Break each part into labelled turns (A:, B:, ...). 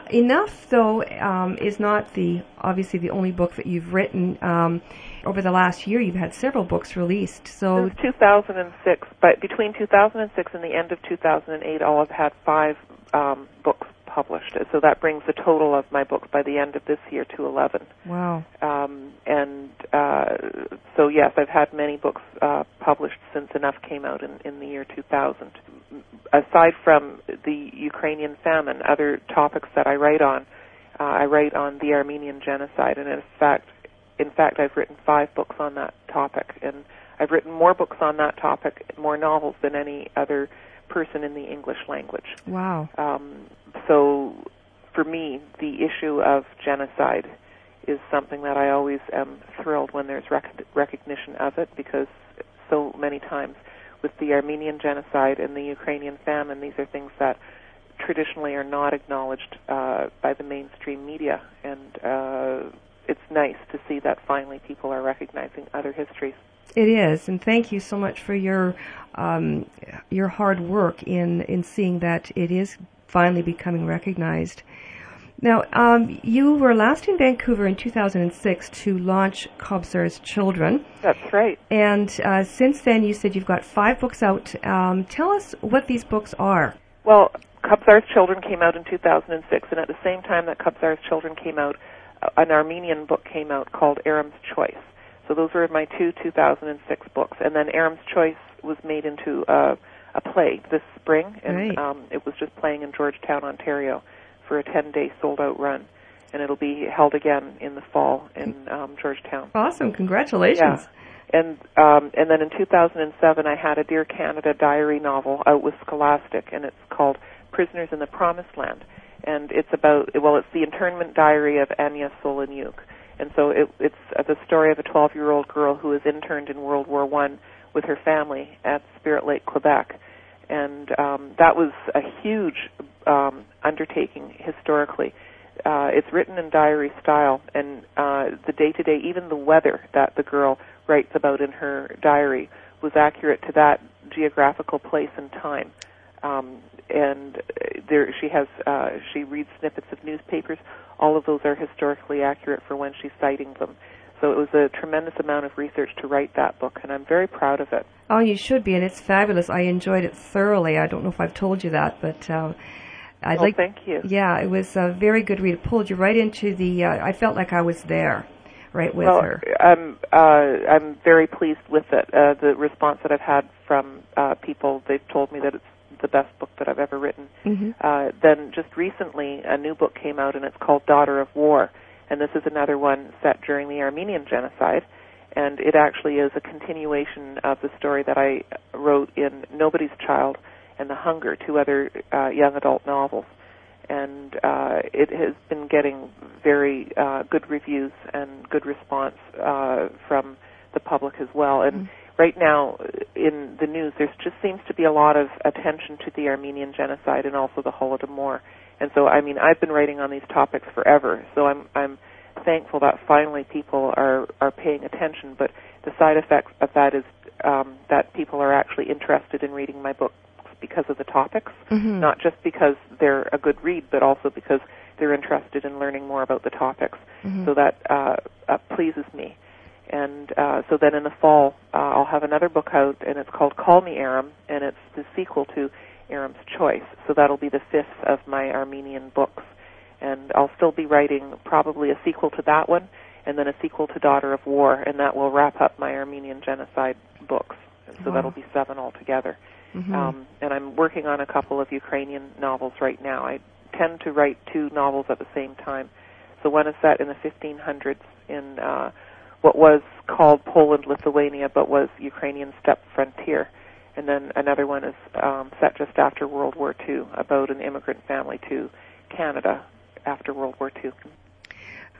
A: Enough, though, is not obviously the only book that you've written. Over the last year, you've had several books released. So
B: since 2006, but between 2006 and the end of 2008, I'll have had 5 books published. So that brings the total of my books by the end of this year to 11.
A: Wow.
B: So yes, I've had many books published since Enough came out in the year 2000. Aside from the Ukrainian famine, other topics that I write on the Armenian genocide, and in fact, I've written 5 books on that topic, and I've written more books on that topic, more novels than any other person in the English language.
A: Wow.
B: So for me, the issue of genocide is something that I always am thrilled when there's recognition of it, because so many times with the Armenian genocide and the Ukrainian famine, these are things that traditionally are not acknowledged by the mainstream media, and it's nice to see that finally people are recognizing other histories.
A: It is, and thank you so much for your hard work in seeing that it is finally becoming recognized. Now, you were last in Vancouver in 2006 to launch Kobzar's Children.
B: That's right.
A: And since then, you said you've got 5 books out. Tell us what these books are.
B: Well, Kobzar's Children came out in 2006, and at the same time that Kobzar's Children came out, an Armenian book came out called Aram's Choice. So those were my 2 2006 books. And then Aram's Choice was made into a play this spring, and
A: right.
B: It was just playing in Georgetown, Ontario, for a 10-day sold-out run. And it'll be held again in the fall in Georgetown.
A: Awesome. Congratulations.
B: Yeah. And then in 2007, I had a Dear Canada diary novel out with Scholastic, and it's called Prisoners in the Promised Land. And it's it's the internment diary of Anya Soloniuk. And so it's the story of a 12-year-old girl who was interned in World War I with her family at Spirit Lake, Quebec. And that was a huge undertaking historically. It's written in diary style, and the day-to-day, even the weather that the girl writes about in her diary was accurate to that geographical place and time. And she reads snippets of newspapers. All of those are historically accurate for when she's citing them. So it was a tremendous amount of research to write that book, and I'm very proud of it.
A: Oh, you should be, and it's fabulous. I enjoyed it thoroughly. I don't know if I've told you that, but
B: thank you.
A: Yeah, it was a very good read. It pulled you right into the. I felt like I was there, right with her.
B: I'm very pleased with it. The response that I've had from people, they've told me that it's the best book that I've ever written.
A: Mm-hmm.
B: Then just recently, a new book came out, and it's called Daughter of War, and this is another one set during the Armenian genocide, and it actually is a continuation of the story that I wrote in Nobody's Child and The Hunger, 2 other young adult novels. And it has been getting very good reviews and good response from the public as well. And right now, in the news, there just seems to be a lot of attention to the Armenian genocide and also the Holodomor. And so, I mean, I've been writing on these topics forever, so I'm thankful that finally people are paying attention. But the side effect of that is that people are actually interested in reading my books because of the topics, not just because they're a good read, but also because they're interested in learning more about the topics. So that pleases me. And so then in the fall, I'll have another book out, and it's called Call Me Aram, and it's the sequel to Aram's Choice. So that'll be the 5th of my Armenian books. And I'll still be writing probably a sequel to that one, and then a sequel to Daughter of War, and that will wrap up my Armenian genocide books. So that'll be 7 altogether. And I'm working on a couple of Ukrainian novels right now. I tend to write 2 novels at the same time. So one is set in the 1500s in what was called Poland-Lithuania, but was Ukrainian steppe frontier. And then another one is set just after World War II, about an immigrant family to Canada after World War II.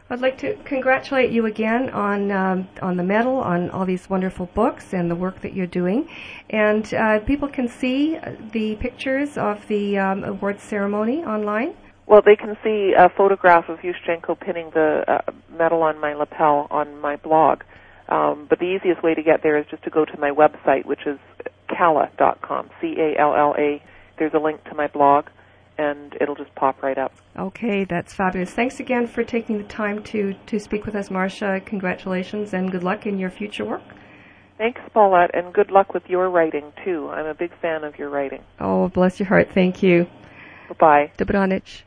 A: I'd like to congratulate you again on the medal, on all these wonderful books and the work that you're doing. And people can see the pictures of the awards ceremony online.
B: Well, they can see a photograph of Yushchenko pinning the medal on my lapel on my blog. But the easiest way to get there is just to go to my website, which is calla.com, C-A-L-L-A. There's a link to my blog, and it'll just pop right up.
A: Okay, that's fabulous. Thanks again for taking the time to speak with us, Marsha. Congratulations and good luck in your future work.
B: Thanks, Paulette, and good luck with your writing, too. I'm a big fan of your writing.
A: Oh, bless your heart. Thank you.
B: Bye-bye.
A: Dobranic.